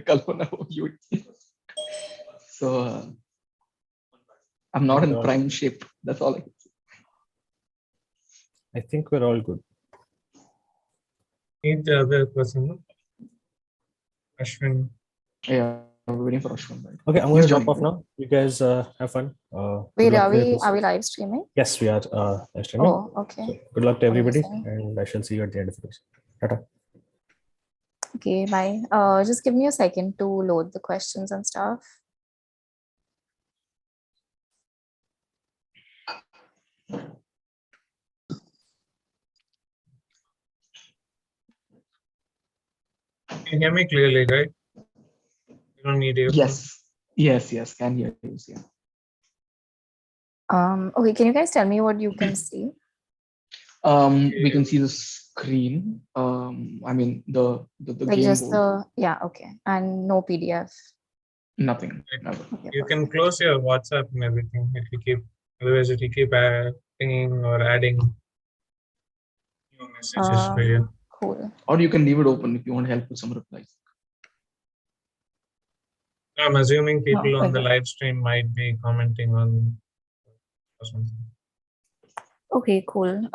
Kalpana you. So I'm not in prime shape. That's all I can say. I think we're all good. Need the other person, Ashwin. Yeah, we're waiting for Ashwin. Right? Okay, I'm going to drop off now. You guys have fun. Wait, are we live streaming? Yes, we are live streaming. Oh, okay. So good luck to everybody, Amazing. and I shall see you at the end of the question. Tata. Okay, bye. Just give me a second to load the questions and stuff. Can you hear me clearly, right? You don't need earphones. Yes. Can hear you. Yeah. Okay, can you guys tell me what you can see? We can see the screen. I mean the Like game just board. okay, and no PDF. Nothing. Never. Okay, You can perfect. close your WhatsApp and everything if you keep. Otherwise, if you keep pinging or adding new messages for you. Cool. Or you can leave it open if you want help with some replies. I'm assuming people on the okay. live stream might be commenting on or something. Okay, cool.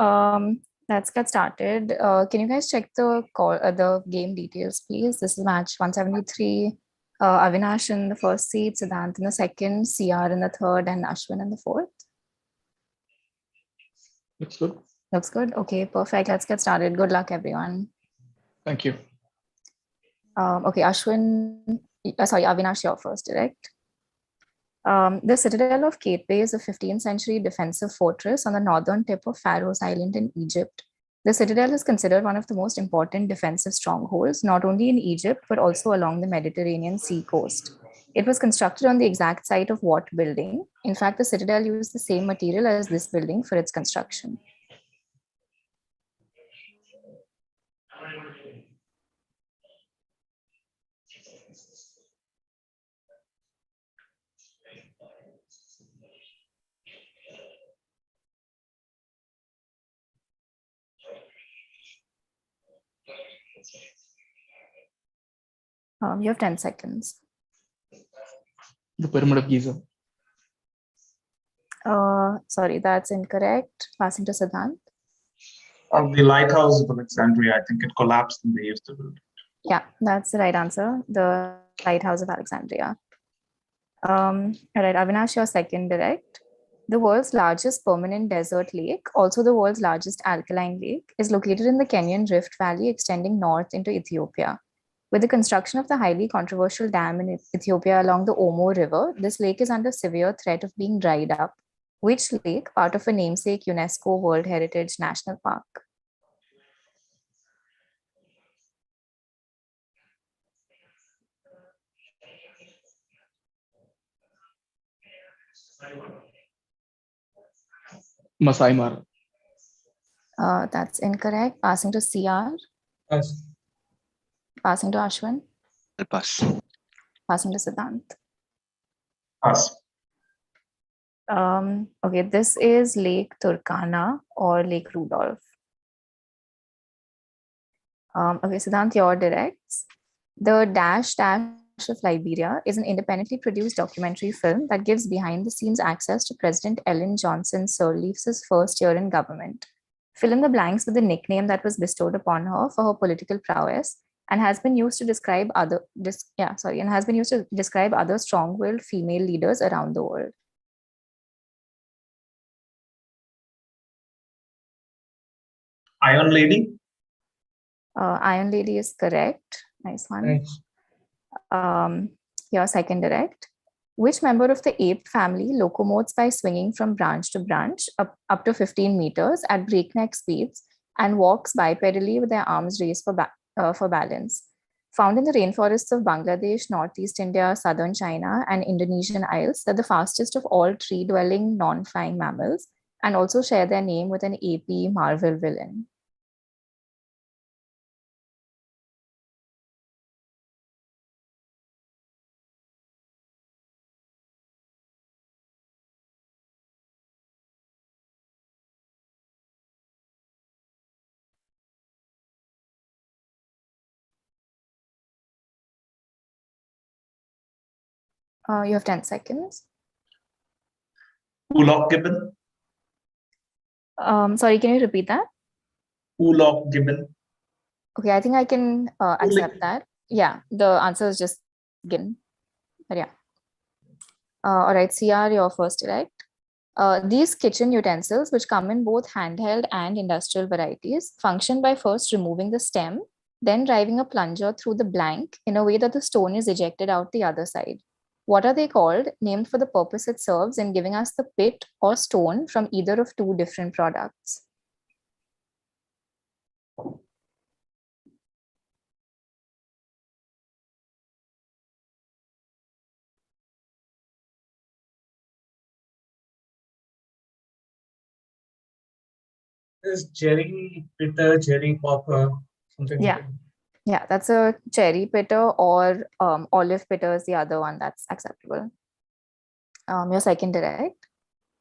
Let's get started. Can you guys check the the game details, please? This is match 173. Avinash in the first seat, Siddhanth in the second, CR in the third, and Ashwin in the fourth. Looks good. Looks good. Okay, perfect. Let's get started. Good luck, everyone. Thank you. Okay, Ashwin, sorry, Avinash, you're first, direct. The citadel of Katwe is a 15th century defensive fortress on the northern tip of Faroes Island in Egypt. The citadel is considered one of the most important defensive strongholds, not only in Egypt, but also along the Mediterranean Sea coast. It was constructed on the exact site of what building? In fact, the citadel used the same material as this building for its construction. You have 10 seconds. The Pyramid of Giza. Sorry, that's incorrect. Passing to Siddhanth. The lighthouse of Alexandria, I think it collapsed and they used to build it. Yeah, that's the right answer. The lighthouse of Alexandria. All right, Avinash, your second direct. The world's largest permanent desert lake, also the world's largest alkaline lake, is located in the Kenyan Rift Valley extending north into Ethiopia. With the construction of the highly controversial dam in Ethiopia along the Omo River, this lake is under severe threat of being dried up. Which lake, part of a namesake UNESCO World Heritage National Park? Masai Mara. That's incorrect. Passing to CR. Yes. Passing to Ashwin. I'll pass. Passing to Siddhanth. Pass. Okay, this is Lake Turkana or Lake Rudolph. Okay, Siddhanth, your directs. The Dash of Liberia is an independently produced documentary film that gives behind-the-scenes access to President Ellen Johnson Sirleaf's first year in government. Fill in the blanks with the nickname that was bestowed upon her for her political prowess and has been used to describe other strong-willed female leaders around the world. Iron Lady? Iron Lady is correct. Nice one. Nice. Your second direct. Which member of the ape family locomotes by swinging from branch to branch up to 15 meters at breakneck speeds and walks bipedally with their arms raised for balance? Found in the rainforests of Bangladesh, Northeast India, southern China, and Indonesian Isles, they're the fastest of all tree-dwelling non-flying mammals and also share their name with an AP Marvel villain. You have 10 seconds. Ulloch gibbon. Sorry, can you repeat that? Ulloch gibbon. Okay, I think I can accept that. Yeah, the answer is just given. But yeah. All right, CR, your first direct. These kitchen utensils, which come in both handheld and industrial varieties, function by first removing the stem, then driving a plunger through the blank in a way that the stone is ejected out the other side. What are they called? Named for the purpose it serves in giving us the pit or stone from either of two different products. This jerry pitter, jerry popper, something Yeah. like that. Yeah, that's a cherry pitter, or olive pitter is the other one that's acceptable. Your second direct.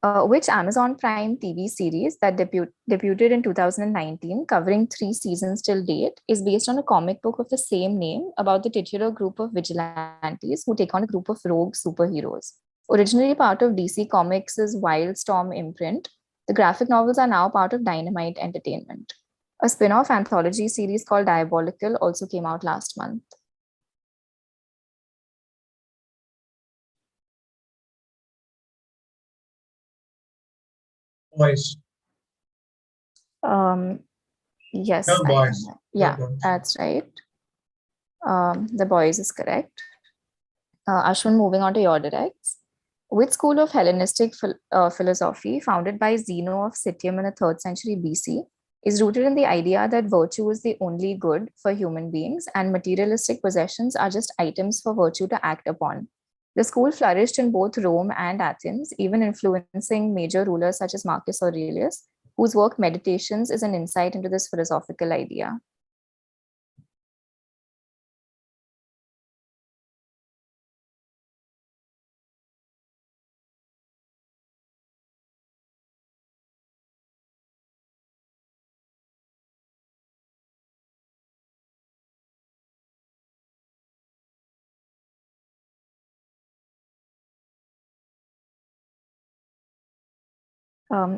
Which Amazon Prime TV series that debuted in 2019, covering 3 seasons till date, is based on a comic book of the same name about the titular group of vigilantes who take on a group of rogue superheroes. Originally part of DC Comics' Wildstorm imprint, the graphic novels are now part of Dynamite Entertainment. A spin-off anthology series called Diabolical also came out last month. Boys. Yes. The boys. Yeah, The boys. that's right. The boys is correct. Ashwin, moving on to your directs. Which school of Hellenistic philosophy, founded by Zeno of Citium in the 3rd century BC, is rooted in the idea that virtue is the only good for human beings and materialistic possessions are just items for virtue to act upon? The school flourished in both Rome and Athens, even influencing major rulers such as Marcus Aurelius, whose work Meditations is an insight into this philosophical idea.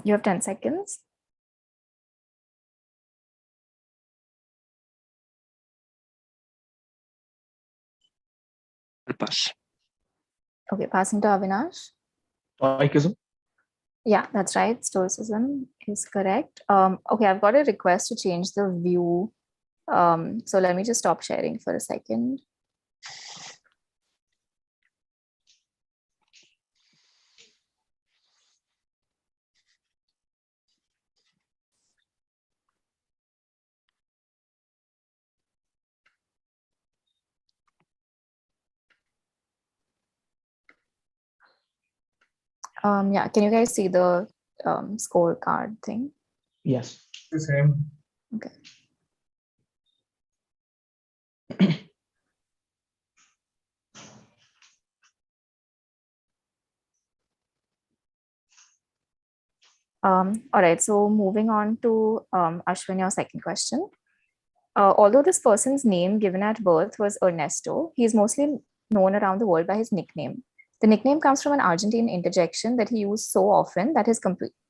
You have 10 seconds. I'll pass. Okay, passing to Avinash. Stoicism. Yeah, that's right. Stoicism is correct. Okay, I've got a request to change the view. So let me just stop sharing for a second. Yeah, can you guys see the scorecard thing? Yes. The same. Okay. All right, so moving on to Ashwin, your second question. Although this person's name given at birth was Ernesto, he is mostly known around the world by his nickname. The nickname comes from an Argentine interjection that he used so often that his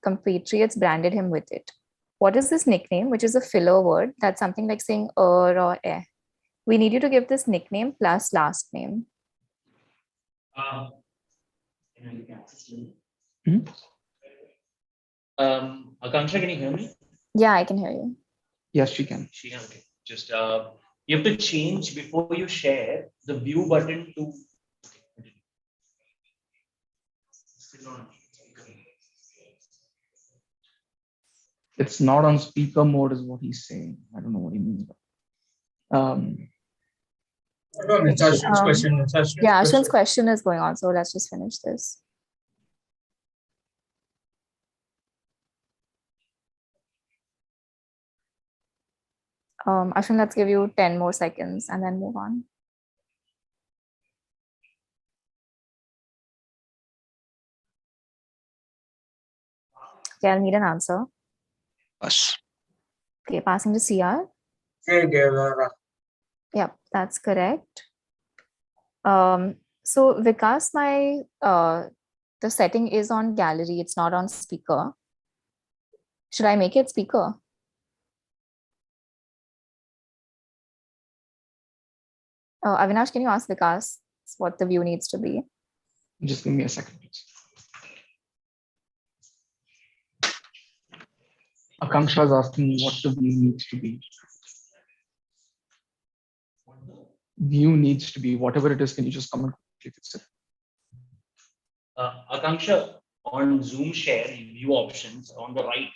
compatriots branded him with it. What is this nickname, which is a filler word? That's something like saying or eh. We need you to give this nickname plus last name. Akanksha, can you hear me? Yeah, I can hear you. Yes, she can. She can. Okay. Just you have to change before you share the view button to. It's not on speaker mode, is what he's saying. I don't know what he means. It's Ashwin's question. It's Ashwin's Yeah, question. Ashwin's question is going on, so let's just finish this. Ashwin, let's give you 10 more seconds and then move on. Okay, I'll need an answer. Us. Okay, passing to CR. Che Guevara. Yep, that's correct. So Vikas, the setting is on gallery. It's not on speaker. Should I make it speaker? Avinash, can you ask Vikas what the view needs to be? Just give me a second, please. Akanksha is asking what the view needs to be. View needs to be whatever it is. Can you just come and click it? Akanksha, on Zoom share view options on the right,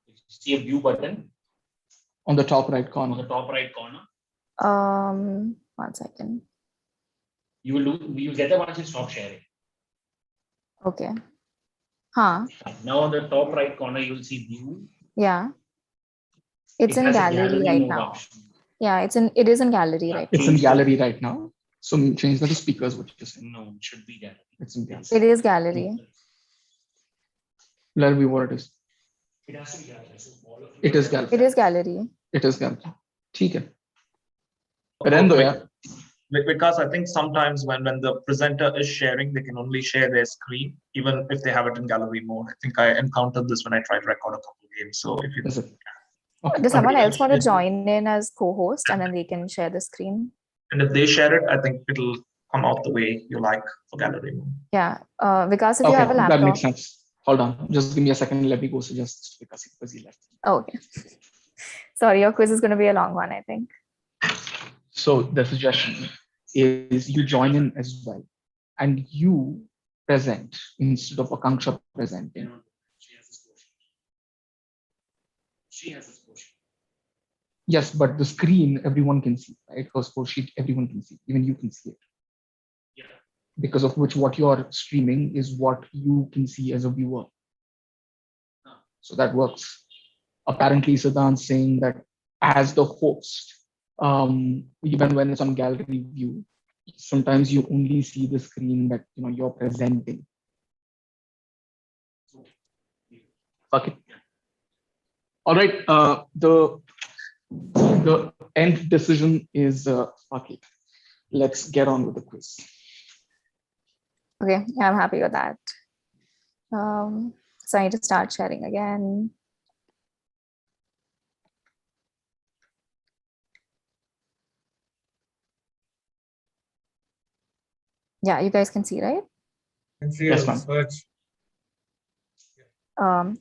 you see a view button On the top right on the corner. top right corner. 1 second. You will get that once you stop sharing. Okay. Huh. Now on the top right corner, you will see view. Yeah. It's It in has a gallery right mode now. option. Yeah, it is in gallery right It's now. in gallery right now. So change that to speakers, what you're saying. No, it should be gallery. It's in gallery. It is gallery. Let me what it is. It has to be gallery. So all of you It is are- gallery. It is gallery. It is gallery. ठीक है. रहने दो यार. Because I think sometimes when the presenter is sharing, they can only share their screen, even if they have it in gallery mode. I think I encountered this when I tried to record a couple of games. So if you Is it? Okay. Does someone else want to It- join in as co-host and then they can share the screen? and if they share it, I think it'll come out the way you like for gallery mode. Yeah. Vikas, if you Okay, have a that laptop. makes sense. Hold on. Just give me a second. Let me go suggest this because he left. Oh, okay. Sorry, your quiz is going to be a long one, I think. So the suggestion is you join in as well and you present instead of Akanksha presenting. She has this portion. She has this portion. Yes, but the screen everyone can see, right? Her score sheet everyone can see, even you can see it. Yeah. Because of which what you're streaming is what you can see as a viewer. So that works. Apparently, Siddhanth saying that as the host, even when it's on gallery view, sometimes you only see the screen that you're presenting. Fuck it. All right. The end decision is fuck it. Let's get on with the quiz. Okay, yeah, I'm happy with that. So I need to start sharing again. Yeah, you guys can see, right? Can see Yes, a ma'am. search.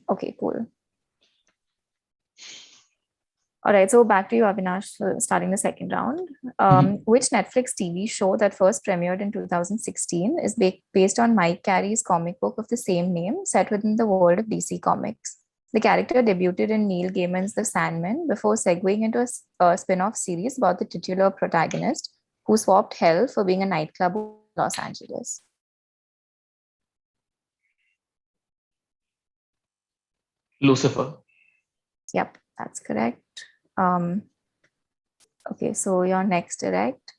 Okay, cool. All right, so back to you, Avinash, starting the second round. Which Netflix TV show that first premiered in 2016 is based on Mike Carey's comic book of the same name, set within the world of DC Comics? The character debuted in Neil Gaiman's The Sandman before segueing into a spin-off series about the titular protagonist who swapped hell for being a nightclub in Los Angeles. Lucifer. Yep, that's correct. Okay, so your next direct.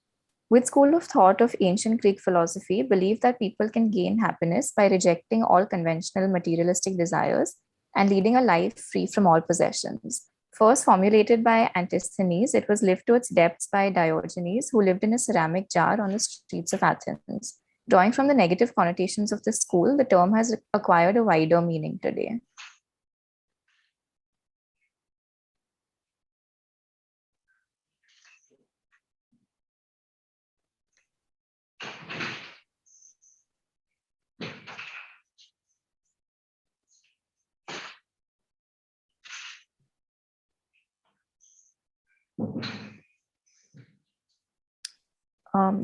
Which school of thought of ancient Greek philosophy believed that people can gain happiness by rejecting all conventional materialistic desires and leading a life free from all possessions? First formulated by Antisthenes, it was lived to its depths by Diogenes, who lived in a ceramic jar on the streets of Athens. Drawing from the negative connotations of the school, the term has acquired a wider meaning today.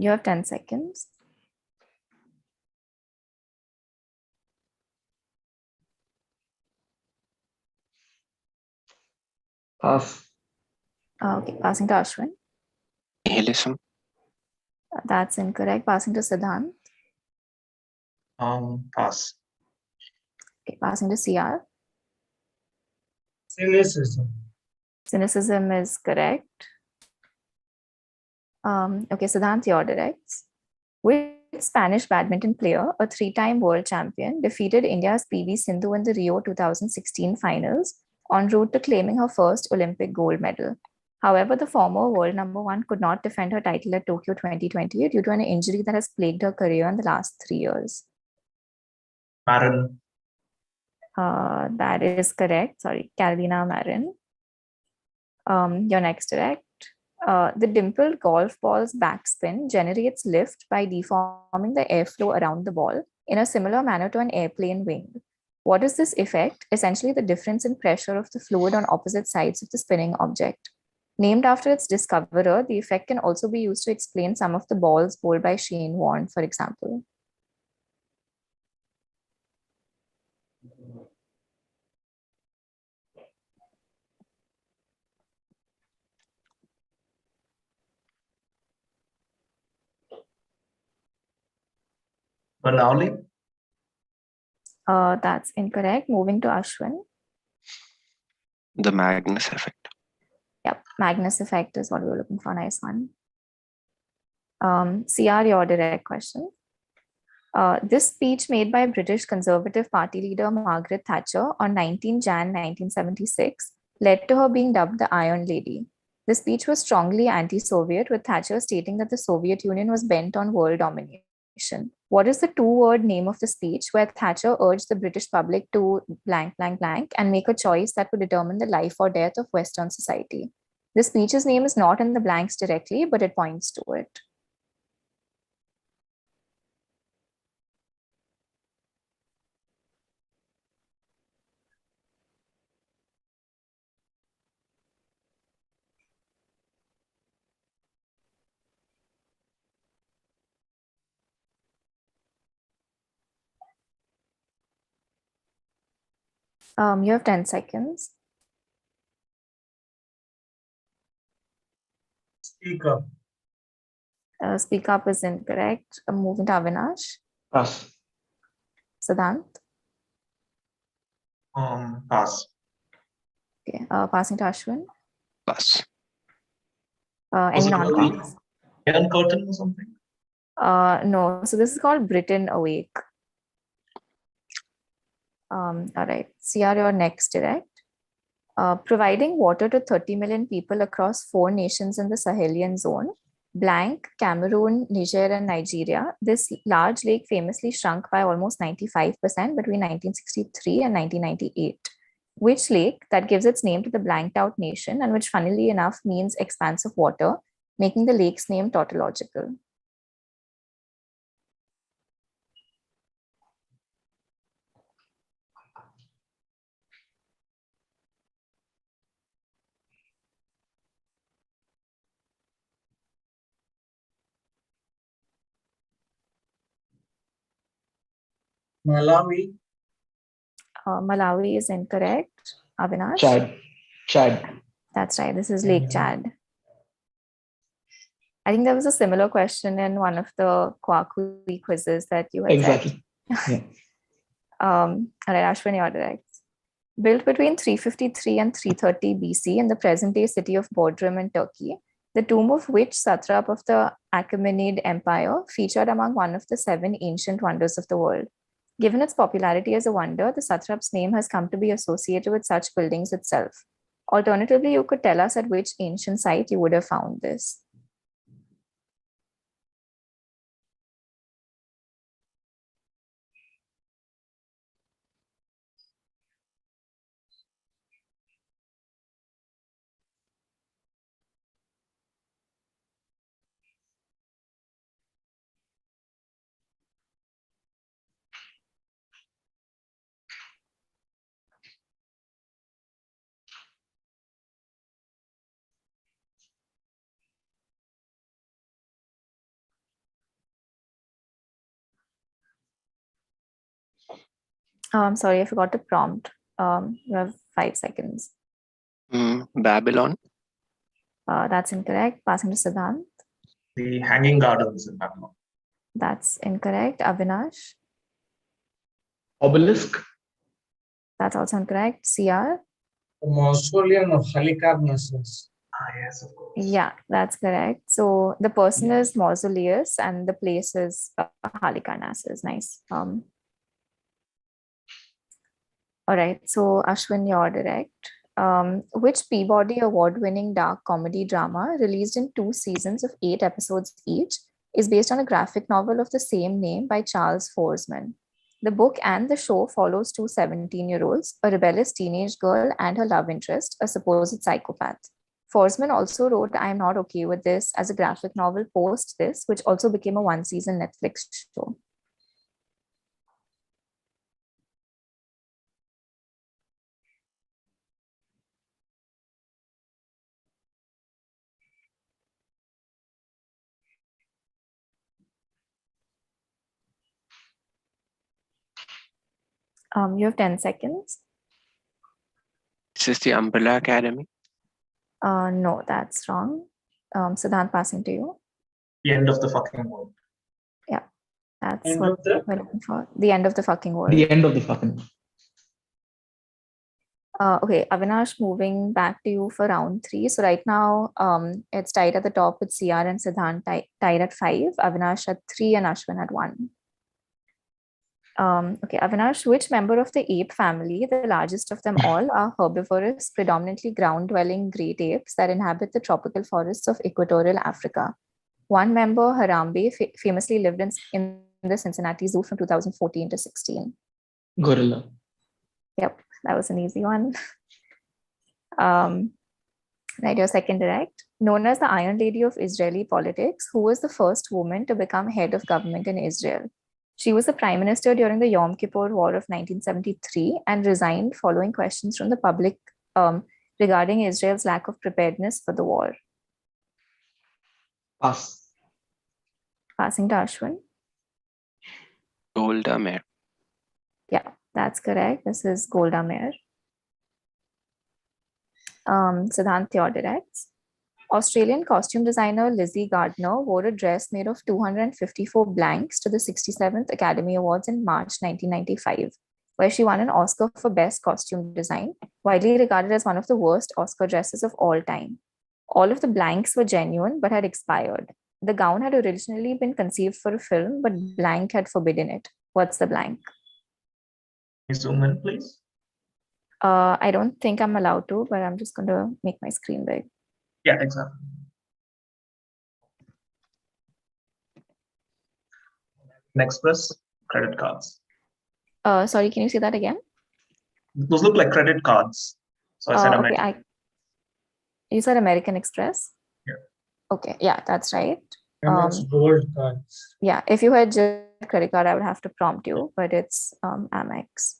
You have 10 seconds. Pass. Okay, passing to Ashwin. Nihilism. That's incorrect. Passing to Siddhanth. Pass. Okay, passing to CR. Cynicism. Cynicism is correct. Okay, Siddhanth, your directs. Which Spanish badminton player, a three-time world champion, defeated India's PV Sindhu in the Rio 2016 finals en route to claiming her first Olympic gold medal? However, the former world number one could not defend her title at Tokyo 2020 due to an injury that has plagued her career in the last 3 years. Marin. That is correct. Sorry, Carolina Marin. Your next direct. The dimpled golf ball's backspin generates lift by deforming the airflow around the ball in a similar manner to an airplane wing. What is this effect? Essentially, the difference in pressure of the fluid on opposite sides of the spinning object. Named after its discoverer, the effect can also be used to explain some of the balls bowled by Shane Warne, for example. Bernoulli. That's incorrect. Moving to Ashwin. The Magnus effect. Yep, Magnus effect is what we were looking for. Nice one. CR, your direct question. This speech made by British Conservative Party leader Margaret Thatcher on 19 Jan 1976 led to her being dubbed the Iron Lady. The speech was strongly anti-Soviet, with Thatcher stating that the Soviet Union was bent on world domination. What is the two-word name of the speech where Thatcher urged the British public to blank, blank, blank and make a choice that would determine the life or death of Western society? The speech's name is not in the blanks directly, but it points to it. You have 10 seconds. Speak up. Speak up is incorrect. Moving to Avinash. Pass. Siddhanth. Pass. Okay. Passing to Ashwin. Pass. Any Was it non-pass? Iron Curtain or something? No. So this is called Britain Awake. All right. CR, your next direct. Providing water to 30 million people across 4 nations in the Sahelian zone, blank, Cameroon, Niger, and Nigeria. This large lake famously shrunk by almost 95% between 1963 and 1998. Which lake that gives its name to the blanked out nation and which, funnily enough, means expanse of water, making the lake's name tautological? Malawi. Malawi is incorrect. Avinash? Chad. That's right. This is Lake Chad. I think there was a similar question in one of the Kwakui quizzes that you had Exactly. Yeah. All right, Ashwin, your direct. Built between 353 and 330 BC in the present-day city of Bodrum in Turkey, the tomb of which satrap of the Achaemenid Empire featured among one of the 7 ancient wonders of the world. Given its popularity as a wonder, the satrap's name has come to be associated with such buildings itself. Alternatively, you could tell us at which ancient site you would have found this. I'm sorry, I forgot to prompt. You have 5 seconds. Babylon. That's incorrect. Passing to Siddhanth. The Hanging Gardens in Babylon. That's incorrect. Avinash. Obelisk. That's also incorrect. CR. The mausoleum of Halicarnassus. Yes, of course. Yeah, that's correct. So the person is Mausoleus and the place is Halicarnassus. Nice. All right. So Ashwin, you're direct. Which Peabody Award-winning dark comedy drama, released in 2 seasons of 8 episodes each, is based on a graphic novel of the same name by Charles Forsman? The book and the show follows 2 17-year-olds, a rebellious teenage girl and her love interest, a supposed psychopath. Forsman also wrote I Am Not Okay With This as a graphic novel post this, which also became a 1-season Netflix show. You have 10 seconds. This is the Umbrella Academy. No, that's wrong. Siddhanth, passing to you. The end of the fucking world. That's End what of the- we're looking for. The end of the fucking world. The end of the fucking. Okay, Avinash, moving back to you for round 3. So right now, it's tied at the top with CR and Siddhant tied at 5, Avinash at 3, and Ashwin at 1. Okay, Avinash, which member of the ape family, the largest of them all, are herbivorous, predominantly ground-dwelling great apes that inhabit the tropical forests of equatorial Africa? One member, Harambe, famously lived in the Cincinnati Zoo from 2014 to 16. Gorilla. Yep, that was an easy one. Right, your second direct. Known as the Iron Lady of Israeli politics, who was the first woman to become head of government in Israel? She was the prime minister during the Yom Kippur War of 1973 and resigned following questions from the public regarding Israel's lack of preparedness for the war. Pass. Passing to Ashwin. Golda Meir. Yeah, that's correct. This is Golda Meir. Siddhant, your directs. Australian costume designer Lizzie Gardner wore a dress made of 254 blanks to the 67th Academy Awards in March 1995, where she won an Oscar for Best Costume Design, widely regarded as one of the worst Oscar dresses of all time. All of the blanks were genuine but had expired. The gown had originally been conceived for a film, but blank had forbidden it. What's the blank? Can you zoom in, please? I don't think I'm allowed to, but I'm just going to make my screen big. Yeah, exactly. Next press, credit cards. Sorry, can you say that again? Those look like credit cards. So I said Okay, American. you said American Express? Yeah. Okay, yeah, that's right. Amex Gold cards. Yeah, if you had just credit card, I would have to prompt you, but it's Amex.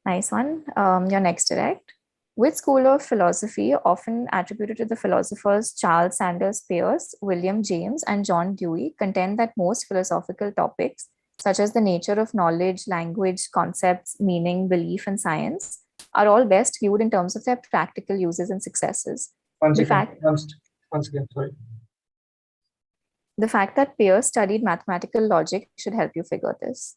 Nice one. Your next direct. Which school of philosophy, often attributed to the philosophers Charles Sanders Peirce, William James, and John Dewey, contend that most philosophical topics, such as the nature of knowledge, language, concepts, meaning, belief, and science, are all best viewed in terms of their practical uses and successes? Once The again, fact- once again, sorry. The fact that Peirce studied mathematical logic should help you figure this.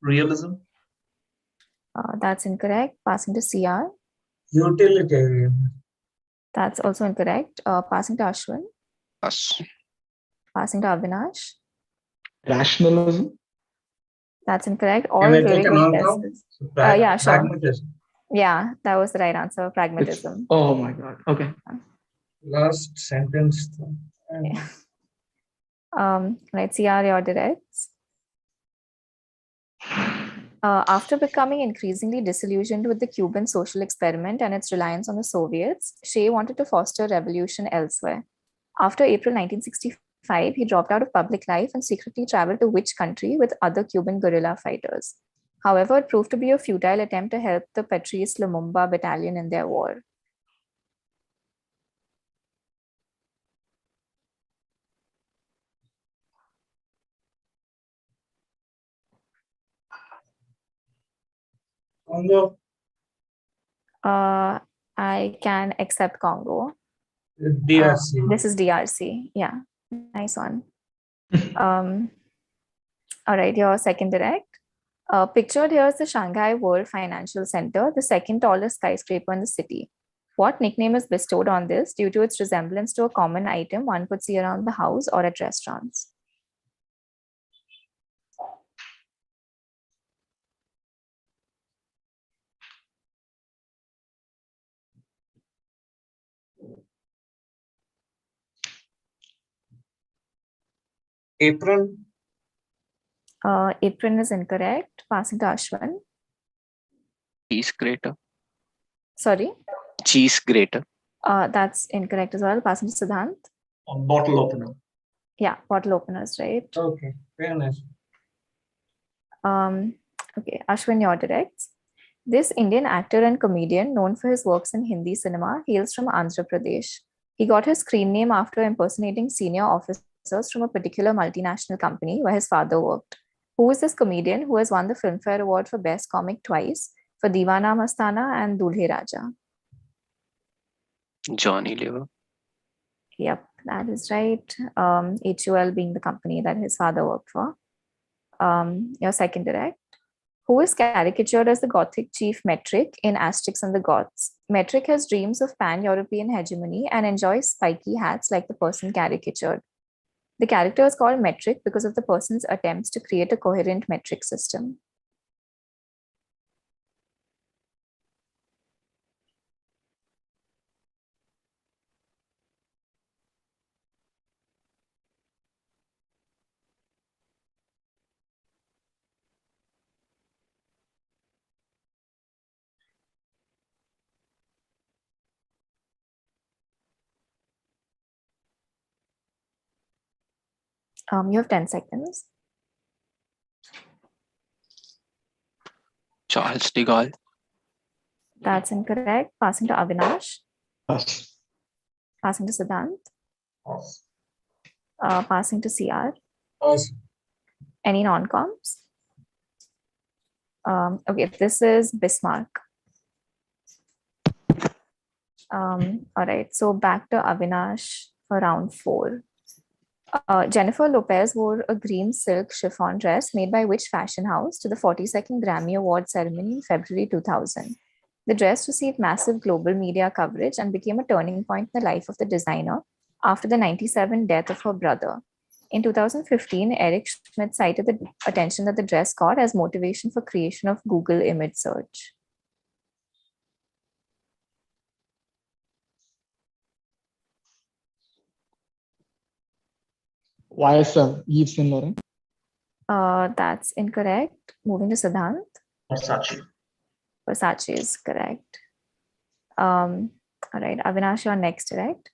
Realism. That's incorrect. Passing to CR. Utilitarian. That's also incorrect. Passing to Ashwin. Pass. Passing to Avinash. Rationalism. That's incorrect. All Can I really take an good outcome? guesses. So Yeah, sure. pragmatism. Yeah, that was the right answer. It's, Pragmatism. oh my God. Okay. Last sentence. And Right, CR, your directs. After becoming increasingly disillusioned with the Cuban social experiment and its reliance on the Soviets, Shea wanted to foster revolution elsewhere. After April 1965, he dropped out of public life and secretly traveled to which country with other Cuban guerrilla fighters? However, it proved to be a futile attempt to help the Patrice Lumumba battalion in their war. Congo, I can accept Congo. DRC. This is DRC. Yeah, nice one. All right, your second direct. Pictured here is the Shanghai World Financial Center, the second tallest skyscraper in the city. What nickname is bestowed on this due to its resemblance to a common item one could see around the house or at restaurants? Apron. Apron is incorrect. Passing to Ashwin. Cheese grater. Sorry, Cheese grater. that's incorrect as well. Passing to Siddhanth. A bottle opener. Yeah, bottle openers, right? Okay, very nice. Okay, Ashwin, your direct. This Indian actor and comedian, known for his works in Hindi cinema, hails from Andhra Pradesh. He got his screen name after impersonating senior officers from a particular multinational company where his father worked. Who is this comedian who has won the Filmfare Award for Best Comic twice for Deewana Mastana and Dulhe Raja? Johnny Liver. Yep, that is right. HUL being the company that his father worked for. Your second direct. Who is caricatured as the Gothic chief Metric in Asterix and the Goths? Metric has dreams of pan-European hegemony and enjoys spiky hats like the person caricatured. The character is called Metric because of the person's attempts to create a coherent metric system. You have 10 seconds. Charles de Gaulle. That's incorrect. Passing to Avinash. Pass. Passing to Siddhant. Pass. Passing to CR. Pass. Any non-coms? Okay, this is Bismarck. All right, so back to Avinash for round 4. Jennifer Lopez wore a green silk chiffon dress made by which fashion house to the 42nd Grammy Award ceremony in February 2000? The dress received massive global media coverage and became a turning point in the life of the designer after the 1997 death of her brother. In 2015, Eric Schmidt cited the attention that the dress caught as motivation for creation of Google image search. YSL, Yves Saint Laurent. That's incorrect. Moving to Siddhant. Versace. Versace is correct. All right, Avinash, you're next, right?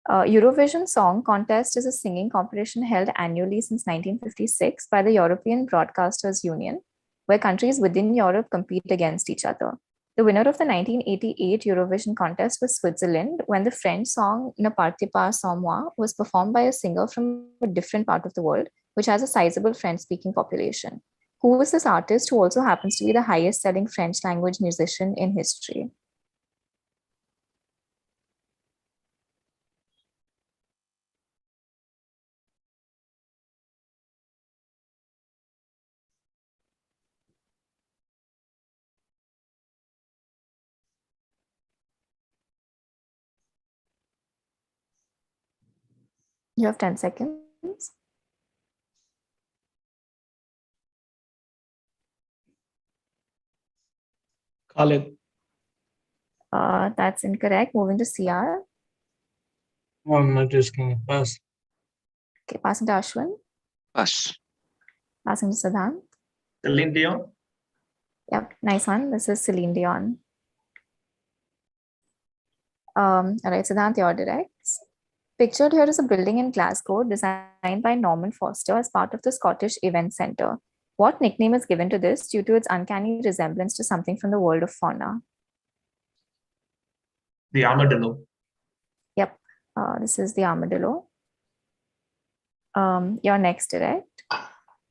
Eurovision Song Contest is a singing competition held annually since 1956 by the European Broadcasters Union, where countries within Europe compete against each other. The winner of the 1988 Eurovision contest was Switzerland, when the French song Ne partez pas sans moi was performed by a singer from a different part of the world, which has a sizable French-speaking population. Who is this artist who also happens to be the highest-selling French language musician in history? You have 10 seconds. Khalid. That's incorrect. Moving to CR. No, I'm not risking. Pass. Okay, passing to Ashwin. Pass. Passing to Siddhant. Celine Dion. Yep, nice one. This is Celine Dion. All right, Siddhant, your directs. Pictured here is a building in Glasgow designed by Norman Foster as part of the Scottish Event Centre. What nickname is given to this due to its uncanny resemblance to something from the world of fauna? The armadillo. Yep, this is the armadillo. Your next direct.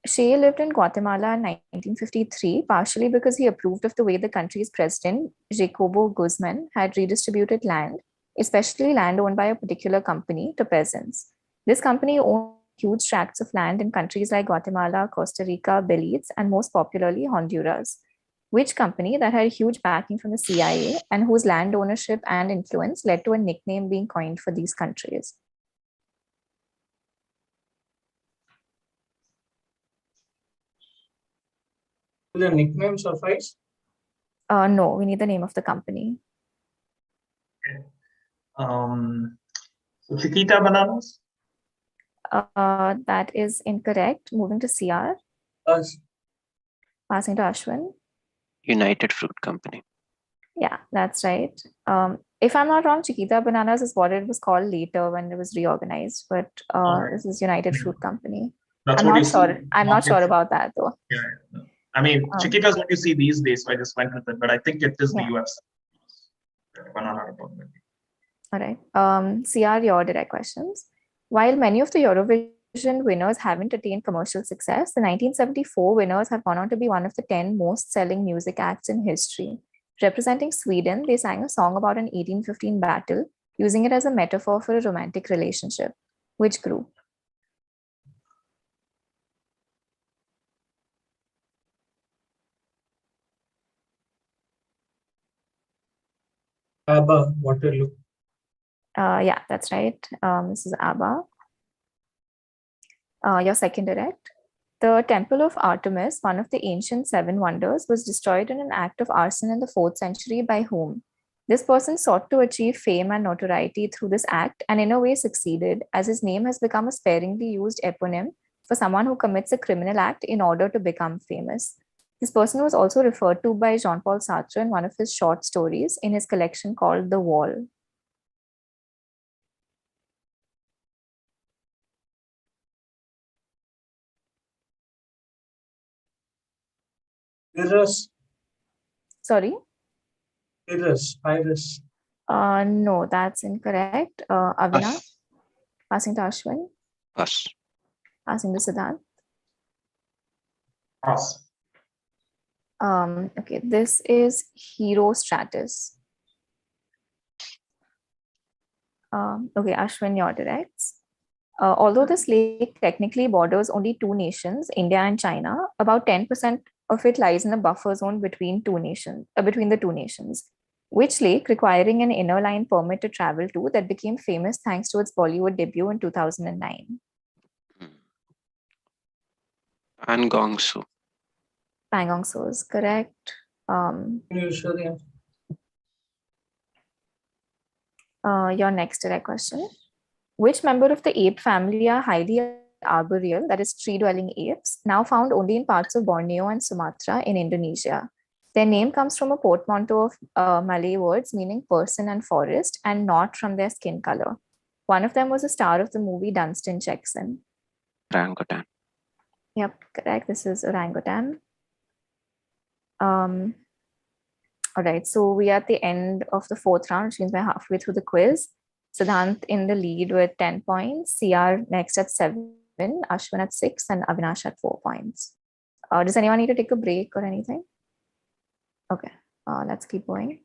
Shea lived in Guatemala in 1953, partially because he approved of the way the country's president, Jacobo Guzman, had redistributed land, especially land owned by a particular company, to peasants. This company owned huge tracts of land in countries like Guatemala, Costa Rica, Belize, and most popularly Honduras. Which company that had huge backing from the CIA and whose land ownership and influence led to a nickname being coined for these countries? Will the nickname suffice? No, we need the name of the company. So Chiquita bananas. That is incorrect. Moving to CR, Us. passing to Ashwin. United Fruit Company. Yeah, that's right. If I'm not wrong, Chiquita Bananas is what it was called later when it was reorganized, but this is United Fruit Company. That's I'm what not you see sure. in I'm not market. sure about that though. Yeah, yeah. I mean, Chiquita is what you see these days, so I just went with it. But I think it is the Yeah. UFC. Banana Republic. All right. CR, your direct questions. While many of the Eurovision winners haven't attained commercial success, the 1974 winners have gone on to be one of the 10 most selling music acts in history. Representing Sweden, they sang a song about an 1815 battle, using it as a metaphor for a romantic relationship. Which group? ABBA, Waterloo. Yeah, that's right. This is ABBA. Your second direct. The Temple of Artemis, one of the ancient seven wonders, was destroyed in an act of arson in the 4th century by whom? This person sought to achieve fame and notoriety through this act and in a way succeeded, as his name has become a sparingly used eponym for someone who commits a criminal act in order to become famous. This person was also referred to by Jean-Paul Sartre in one of his short stories in his collection called The Wall. Iris. Sorry? Iris. No, that's incorrect. Avinash, passing to Ashwin, Us. passing to Siddhanth. Pass. Okay, this is Hero Stratus. Okay, Ashwin, your directs. Although this lake technically borders only two nations, India and China, about 10% of it lies in a buffer zone between between the two nations. Which lake, requiring an inner line permit to travel to, that became famous thanks to its Bollywood debut in 2009? And Gongsu. Pangong So is correct. Usually. Your next direct question. Which member of the ape family are highly arboreal, that is tree-dwelling apes, now found only in parts of Borneo and Sumatra in Indonesia? Their name comes from a portmanteau of Malay words meaning person and forest, and not from their skin color. One of them was a star of the movie Dunstan Checks In. Orangutan. Yep, correct. This is orangutan. All right, so we are at the end of the 4th round, which means we're halfway through the quiz. Siddhanth in the lead with 10 points, CR next at 7, Ashwin at 6, and Avinash at 4 points. Does anyone need to take a break or anything? Okay, let's keep going.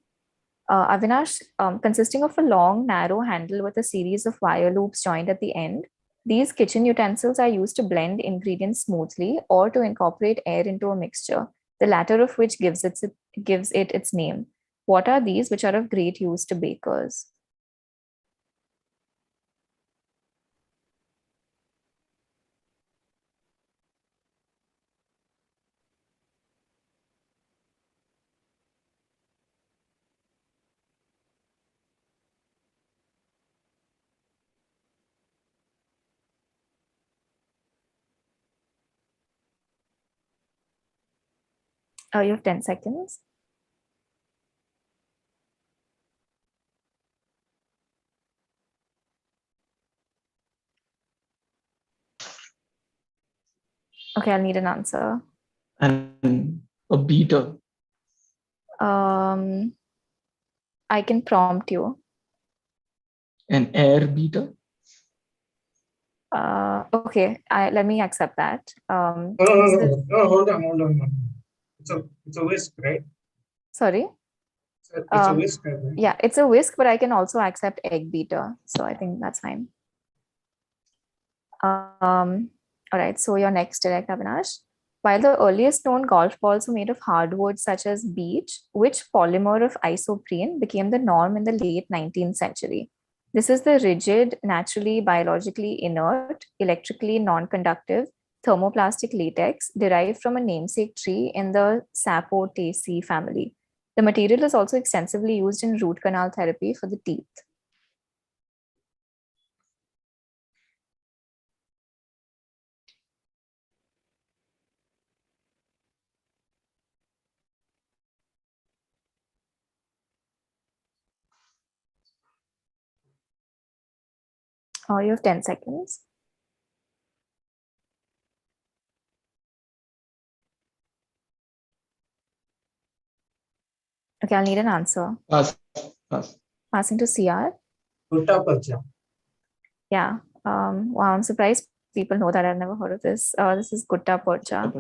Avinash, consisting of a long, narrow handle with a series of wire loops joined at the end, these kitchen utensils are used to blend ingredients smoothly or to incorporate air into a mixture, the latter of which gives it its name. What are these which are of great use to bakers? You have 10 seconds. Okay, I'll need an answer. And a beater. I can prompt you. An air beater. Okay, let me accept that. No, hold on. It's a whisk, right? Sorry? It's a whisk, right? Yeah, it's a whisk, but I can also accept egg beater. So I think that's fine. All right, so your next direct, Avinash. While the earliest known golf balls were made of hardwood such as beech, which polymer of isoprene became the norm in the late 19th century? This is the rigid, naturally biologically inert, electrically non-conductive thermoplastic latex derived from a namesake tree in the Sapotaceae family. The material is also extensively used in root canal therapy for the teeth. You have 10 seconds. Okay, I'll need an answer. Pass. Passing to CR. Gutta Percha. Yeah. Wow, I'm surprised people know that. I've never heard of this. This is Gutta Percha.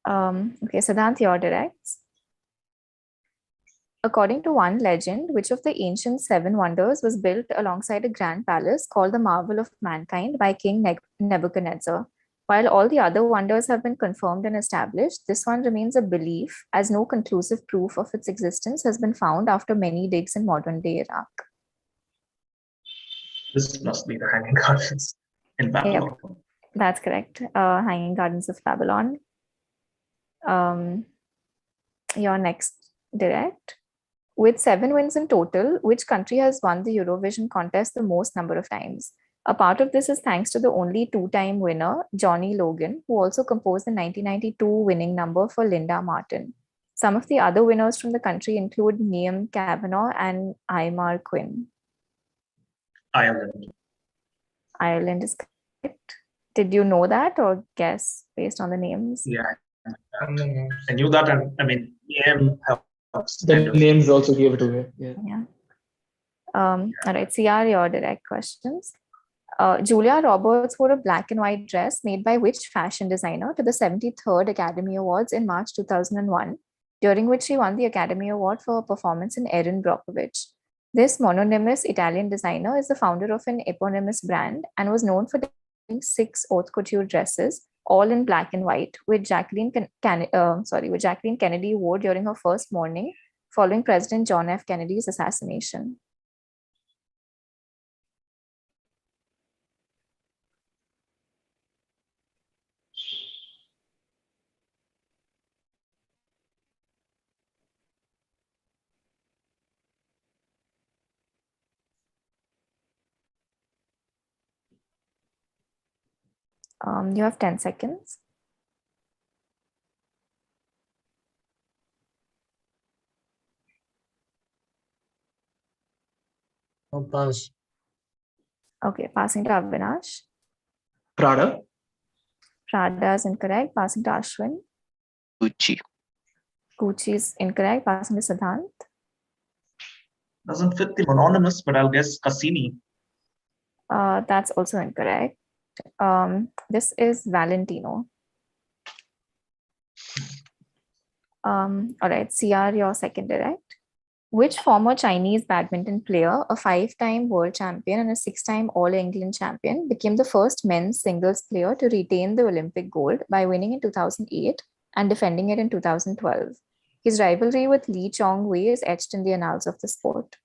Okay, Siddhanth, your directs. According to one legend, which of the ancient seven wonders was built alongside a grand palace called the Marvel of Mankind by King Nebuchadnezzar? While all the other wonders have been confirmed and established, this one remains a belief, as no conclusive proof of its existence has been found after many digs in modern-day Iraq. This must be the Hanging Gardens in Babylon. Yep, that's correct. Hanging Gardens of Babylon. Your next direct. With 7 wins in total, which country has won the Eurovision contest the most number of times? A part of this is thanks to the only 2-time winner, Johnny Logan, who also composed the 1992 winning number for Linda Martin. Some of the other winners from the country include Niamh Kavanagh and Aymar Quinn. Ireland. Ireland is correct. Did you know that or guess based on the names? Yeah, I knew that, and I mean, name helps. The names also gave it away. Yeah. All right, CR, your direct questions. Julia Roberts wore a black and white dress made by which fashion designer to the 73rd Academy Awards in March 2001, during which she won the Academy Award for her performance in Erin Brockovich. This mononymous Italian designer is the founder of an eponymous brand and was known for designing 6 haute couture dresses, all in black and white, which Jacqueline Kennedy wore during her first morning following President John F. Kennedy's assassination. You have 10 seconds. Pass. Okay, passing to Avinash. Prada. Prada is incorrect. Passing to Ashwin. Gucci. Gucci is incorrect. Passing to Siddhanth. Doesn't fit the mononymous, but I'll guess Cassini. That's also incorrect. This is Valentino. All right, CR, your second direct. Which former Chinese badminton player, a 5-time world champion and a 6-time All England champion, became the first men's singles player to retain the Olympic gold by winning in 2008 and defending it in 2012? His rivalry with Lee Chong-wei is etched in the annals of the sport.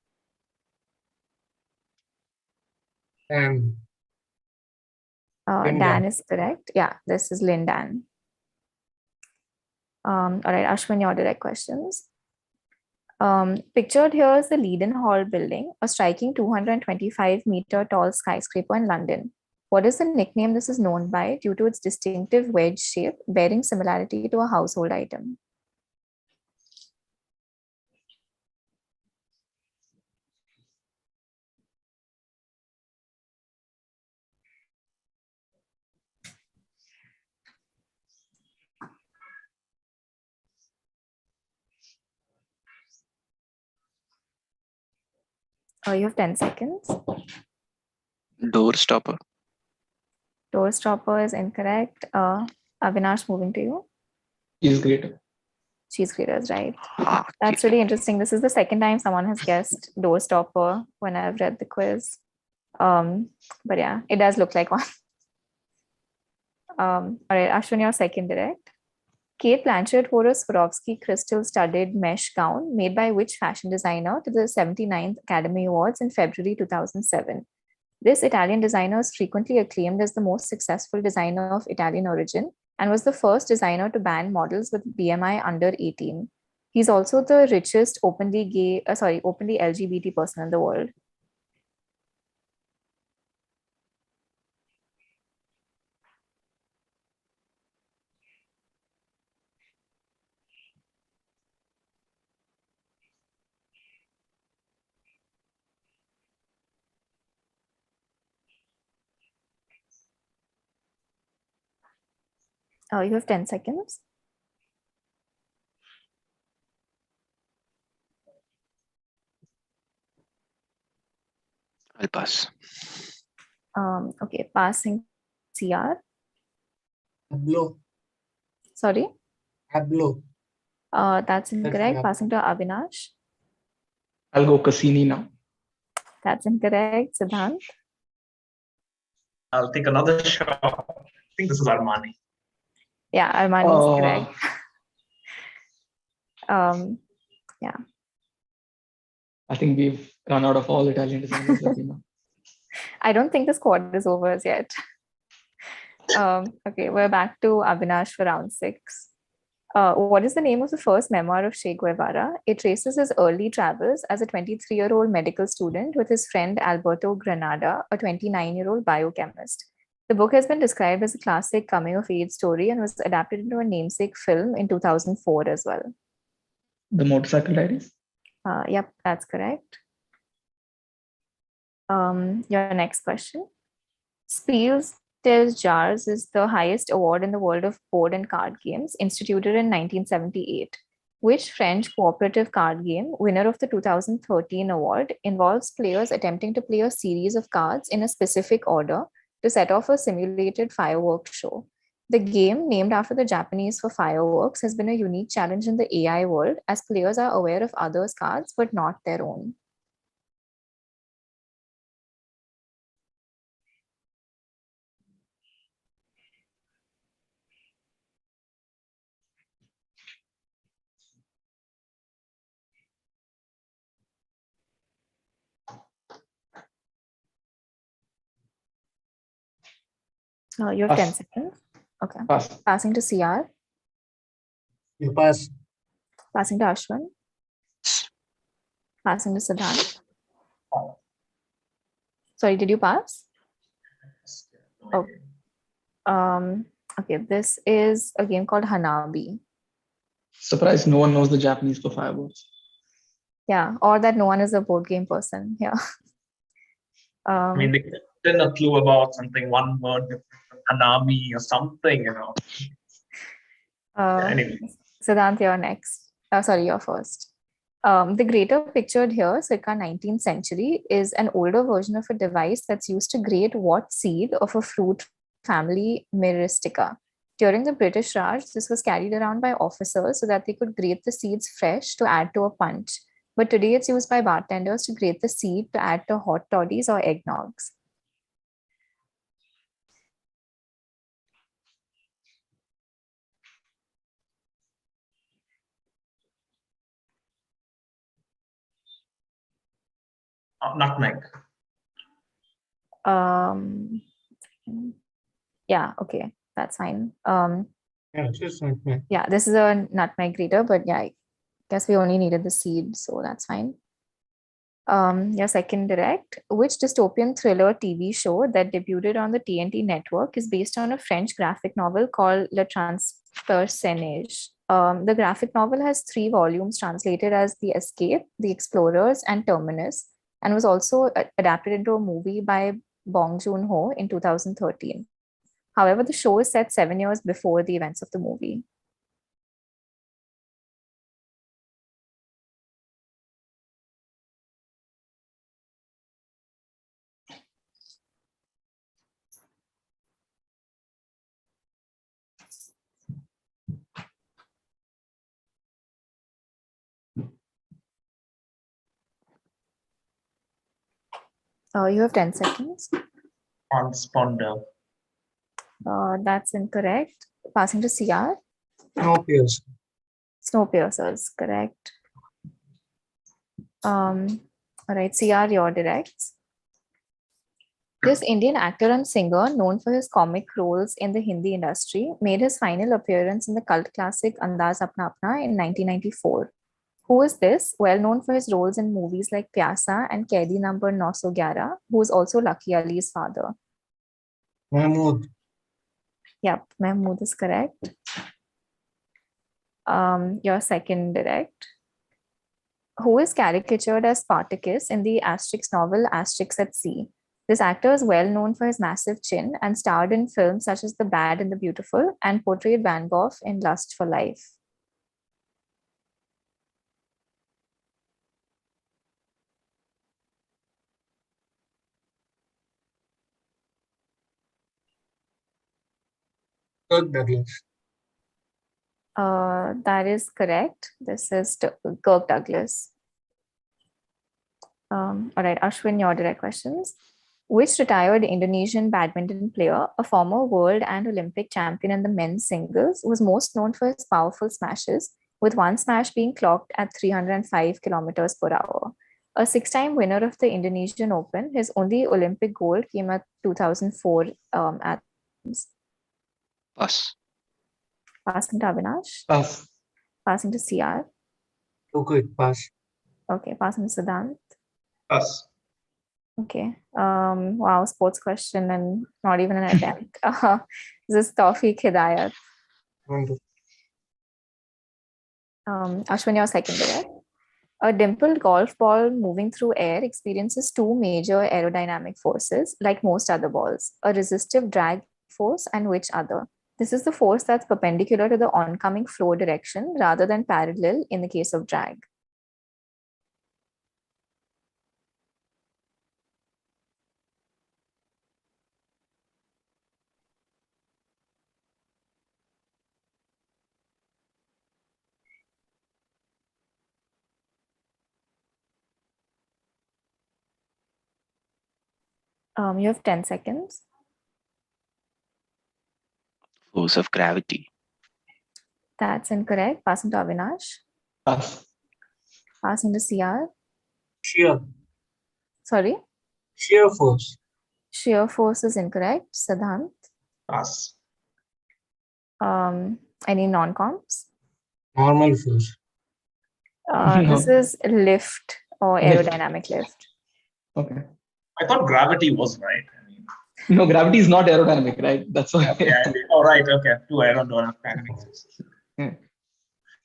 Lin Dan Dan. is correct. Yeah, this is Lin Dan. All right, Ashwin, your direct questions. Pictured here is the Leadenhall building, a striking 225-meter tall skyscraper in London. What is the nickname this is known by due to its distinctive wedge shape, bearing similarity to a household item? You have 10 seconds. Door stopper. Door stopper is incorrect. Avinash, moving to you. He's great. Cheese grater is right. Ah, That's really interesting. This is the second time someone has guessed door stopper when I've read the quiz. But yeah, it does look like one. All right, Ashwin, your second direct. Kate Blanchett wore a Swarovski crystal-studded mesh gown made by which fashion designer to the 79th Academy Awards in February 2007. This Italian designer is frequently acclaimed as the most successful designer of Italian origin and was the first designer to ban models with BMI under 18. He's also the richest openly LGBT person in the world. You have 10 seconds. I'll pass. Okay, passing CR. Tableau. Sorry, Tableau. that's incorrect. Tableau. Passing to Avinash. I'll go Cassini now. That's incorrect. Siddhanth. I'll take another shot. I think this is Armani. Yeah, Armani is correct. Yeah. I think we've run out of all Italian designers that we know. I don't think the squad is over as yet. Okay, we're back to Avinash for round 6. What is the name of the first memoir of Che Guevara? It traces his early travels as a 23-year-old medical student with his friend Alberto Granada, a 29-year-old biochemist. The book has been described as a classic coming-of-age story and was adapted into a namesake film in 2004 as well. The Motorcycle Diaries? Yep, that's correct. Your next question. Spiel's Des Jars is the highest award in the world of board and card games, instituted in 1978. Which French cooperative card game, winner of the 2013 award, involves players attempting to play a series of cards in a specific order to set off a simulated fireworks show? The game, named after the Japanese for fireworks, has been a unique challenge in the AI world as players are aware of others' cards but not their own. You have 10 Pass. seconds. Okay. Pass. Passing to CR. You pass. Passing to Ashwin. Passing to Siddhanth. Sorry, did you pass? Oh. Okay, this is a game called Hanabi. Surprised no one knows the Japanese for fireworks. Yeah, or that no one is a board game person. Yeah. I mean, they could have a clue about something, one word different from Hanami or something, you know. Anyway. Siddhanth, you're next. Sorry, you're first. The grater pictured here, circa 19th century, is an older version of a device that's used to grate what seed of a fruit family Myristica. During the British Raj, this was carried around by officers so that they could grate the seeds fresh to add to a punch. But today it's used by bartenders to grate the seed to add to hot toddies or eggnogs. Nutmeg. Yeah, okay, that's fine. Yeah, just nutmeg. Yeah, this is a nutmeg grater, but yeah, I guess we only needed the seed, so that's fine. Your second direct. Which dystopian thriller TV show that debuted on the TNT network is based on a French graphic novel called Le Transpersonnage? The graphic novel has 3 volumes translated as The Escape, The Explorers, and Terminus, and was also adapted into a movie by Bong Joon-ho in 2013. However, the show is set 7 years before the events of the movie. You have 10 seconds. Transponder. That's incorrect. Passing to CR. Snowpiercer. Snowpiercers, correct. All right, CR, your directs. This Indian actor and singer, known for his comic roles in the Hindi industry, made his final appearance in the cult classic Andaz Apna Apna in 1994. Who is this? Well known for his roles in movies like Pyasa and Kaidi Number 911, who is also Lucky Ali's father. Mahmood. Yep, Mahmood is correct. Your second direct. Who is caricatured as Spartacus in the Asterix novel Asterix at Sea? This actor is well known for his massive chin and starred in films such as The Bad and the Beautiful and portrayed Van Gogh in Lust for Life. Kirk Douglas. That is correct. This is Kirk Douglas. All right, Ashwin, your direct questions. Which retired Indonesian badminton player, a former world and Olympic champion in the men's singles, was most known for his powerful smashes, with one smash being clocked at 305 kilometers per hour? A six-time winner of the Indonesian Open, his only Olympic gold came at 2004 at Pass. Passing to Avinash. Pass. Passing to CR. Too quick. Pass. Okay, passing to Siddhanth. Pass. Okay. Wow, sports question and not even an attempt. This is Tawfiq Hidayat. Wonderful. Ashwin, your second direct. A dimpled golf ball moving through air experiences two major aerodynamic forces, like most other balls, a resistive drag force and which other? This is the force that's perpendicular to the oncoming flow direction rather than parallel in the case of drag. You have 10 seconds. Force of gravity. That's incorrect. Passing to Avinash. Pass. Passing to CR. Shear. Sorry. Shear force. Shear force is incorrect. Siddhanth. Pass. Any non-comps? Normal force. This is lift or Lift. aerodynamic lift. Okay. I thought gravity was right. I mean, No, gravity is not aerodynamic, right? That's why. all right. Okay. I don't know dynamics.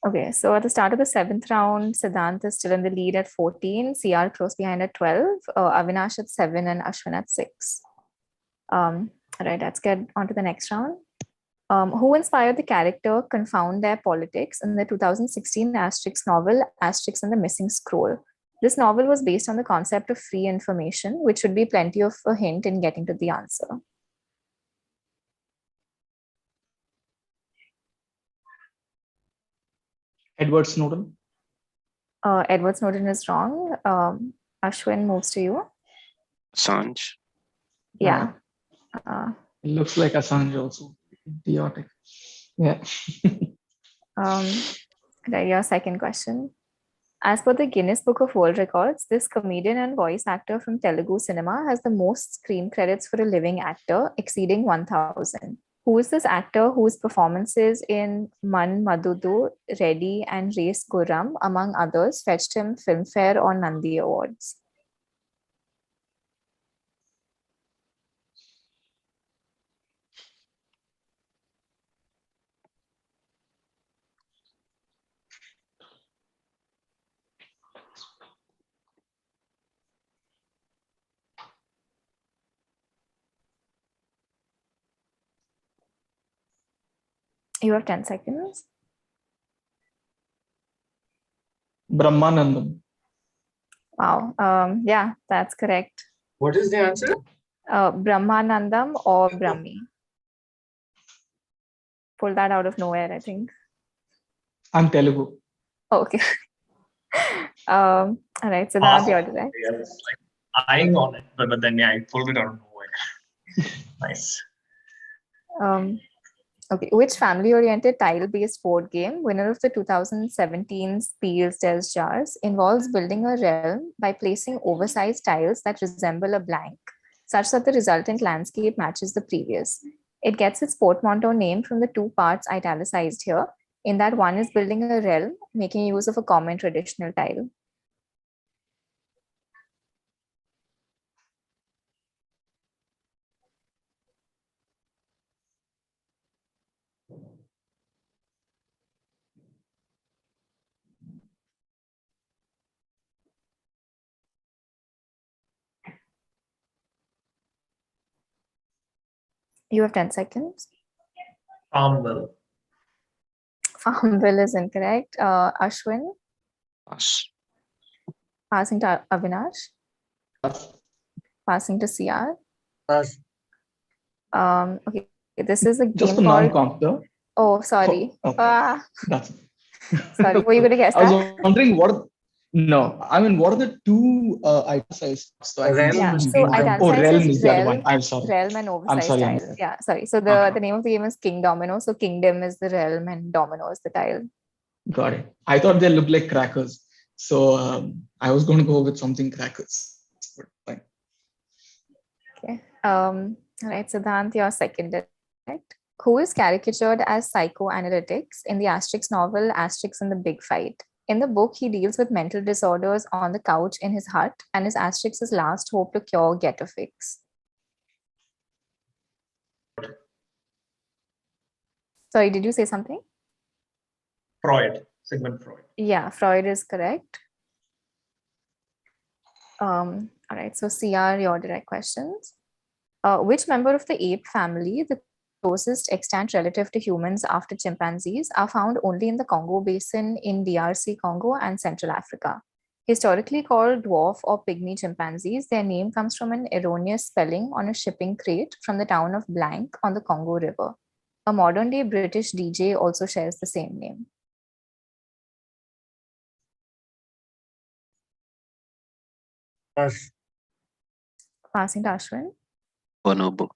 Okay, so at the start of the seventh round, Siddhanth is still in the lead at 14, CR close behind at 12, Avinash at 7, and Ashwin at 6. All right, let's get on to the next round. Who inspired the character Confound Their Politics in the 2016 Asterix novel Asterix and the Missing Scroll? This novel was based on the concept of free information, which should be plenty of a hint in getting to the answer. Edward Snowden. Edward Snowden is wrong. Ashwin moves to you. Assange. Yeah. It looks like Assange also. Idiotic. Yeah. Your second question. As per the Guinness Book of World Records, this comedian and voice actor from Telugu cinema has the most screen credits for a living actor, exceeding 1,000. Who is this actor whose performances in Man Madudu, Reddy, and Race Gurram, among others, fetched him Filmfare or Nandi Awards? You have 10 seconds. Brahmanandam. Wow. Yeah, that's correct. What is the answer? Brahmanandam or Brahmi. Pull that out of nowhere, I think. I'm Telugu. Okay. All right, so now you're direct. eyeing on it, but then yeah, I pulled it out of nowhere. Nice. Okay, which family-oriented tile-based board game, winner of the 2017 Spiels des Jahres, involves building a realm by placing oversized tiles that resemble a blank, such that the resultant landscape matches the previous. It gets its portmanteau name from the two parts italicized here, in that one is building a realm, making use of a common traditional tile. You have 10 seconds. Farmville. Farmville is incorrect. Ashwin, Pass. passing to Avinash, Pass. passing to CR. Pass. Okay, this is a Just game a called. non-comp though. Oh, sorry. Okay. Ah, That's sorry. Were you going to guess I was that? wondering no, I mean, what are the two italicized? So I Realm. can Yeah, see so them. Oh, italicized realm is is the other one. realm, I'm sorry. realm and I'm oversized sorry. tile. Yeah, sorry. So the Okay. name of the game is King Domino. So kingdom is the realm and domino is the tile. Got it. I thought they looked like crackers. So I was going to go with something crackers. But fine. Okay. All right, Siddhanth, your second direct. Who is caricatured as psychoanalytics in the Asterix novel Asterix and the Big Fight? In the book, he deals with mental disorders on the couch in his hut and is Asterix's last hope to cure get a fix. Sorry, did you say something? Freud. Sigmund Freud. Yeah, Freud is correct. All right, so CR, your direct questions. Which member of the ape family, the closest extant relative to humans after chimpanzees, are found only in the Congo Basin in DRC Congo and Central Africa? Historically called dwarf or pygmy chimpanzees, their name comes from an erroneous spelling on a shipping crate from the town of Blank on the Congo River. A modern-day British DJ also shares the same name. Pass. Passing to Ashwin. Bonobo.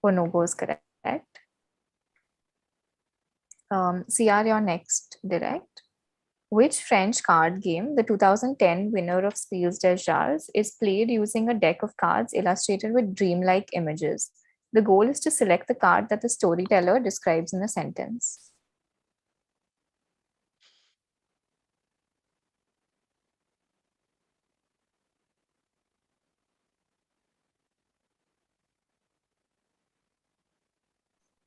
Bonobo is correct. CR, your next direct. Which French card game, the 2010 winner of Spiels des Jahres, is played using a deck of cards illustrated with dreamlike images? The goal is to select the card that the storyteller describes in a sentence.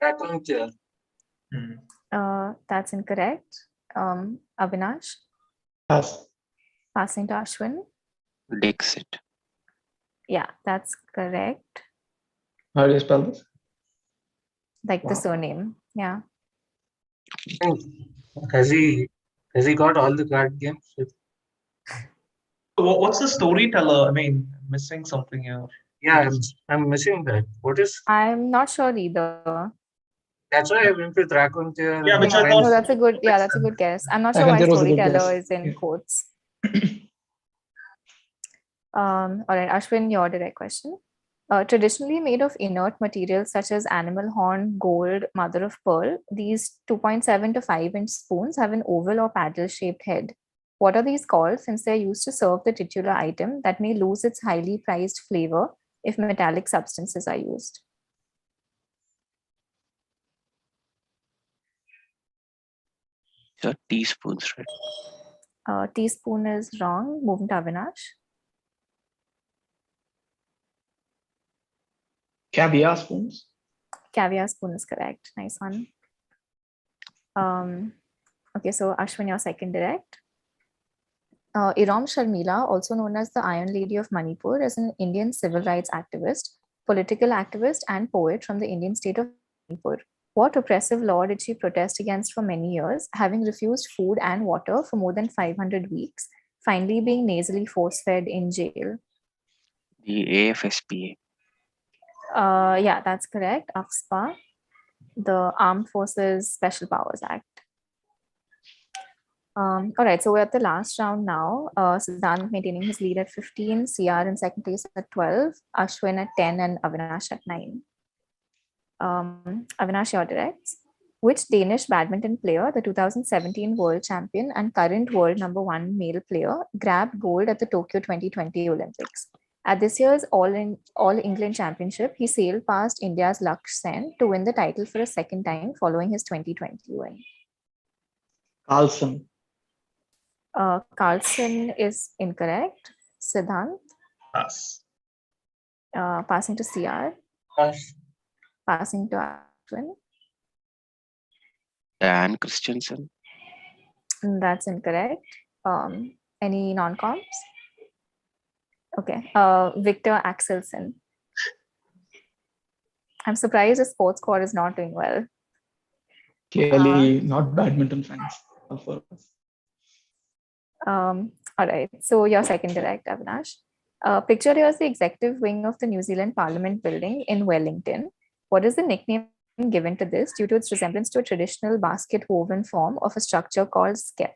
Raconteur. That's incorrect. Avinash, Pass. passing to Ashwin. Dixit. Yeah, that's correct. How do you spell this? Like the Wow. surname. Yeah. Has he got all the card games? What's the storyteller? I mean, missing something here. Yeah, I'm missing that. What is? I'm not sure either. That's why I went with Raconteur. Yeah, which I No, thought- that's a good. Yeah, that's a good guess. I'm not sure And why there was a good storyteller guess. is in Yeah. quotes. All right, Ashwin, your direct question. Traditionally made of inert materials such as animal horn, gold, mother of pearl, these 2.7 to 5-inch spoons have an oval or paddle-shaped head. What are these called, since they're used to serve the titular item that may lose its highly prized flavor if metallic substances are used? So teaspoons, right? Teaspoon is wrong. Moving to Avinash. Caviar spoons. Caviar spoon is correct. Nice one. Okay, so Ashwin, your second direct. Iram Sharmila, also known as the Iron Lady of Manipur, is an Indian civil rights activist, political activist, and poet from the Indian state of Manipur. What oppressive law did she protest against for many years, having refused food and water for more than 500 weeks, finally being nasally force-fed in jail? The AFSPA. Yeah, that's correct. AFSPA, the Armed Forces Special Powers Act. All right, so we're at the last round now. Siddhanth maintaining his lead at 15, CR in second place at 12, Ashwin at 10, and Avinash at 9. Avinash, your directs. Which Danish badminton player, the 2017 world champion and current world #1 male player, grabbed gold at the Tokyo 2020 Olympics? At this year's All England Championship, he sailed past India's Laksh Sen to win the title for a second time following his 2020 win. Carlson. Carlson is incorrect. Siddhanth, Pass. passing to CR, Pass. passing to Ashwin. Dan Christensen. That's incorrect. Any non-comps? Okay. Victor Axelsen. I'm surprised the sports squad is not doing well. Clearly not badminton fans. For us. All right. So your second direct, Avinash. Picture here is the executive wing of the New Zealand Parliament building in Wellington. What is the nickname given to this due to its resemblance to a traditional basket woven form of a structure called skep?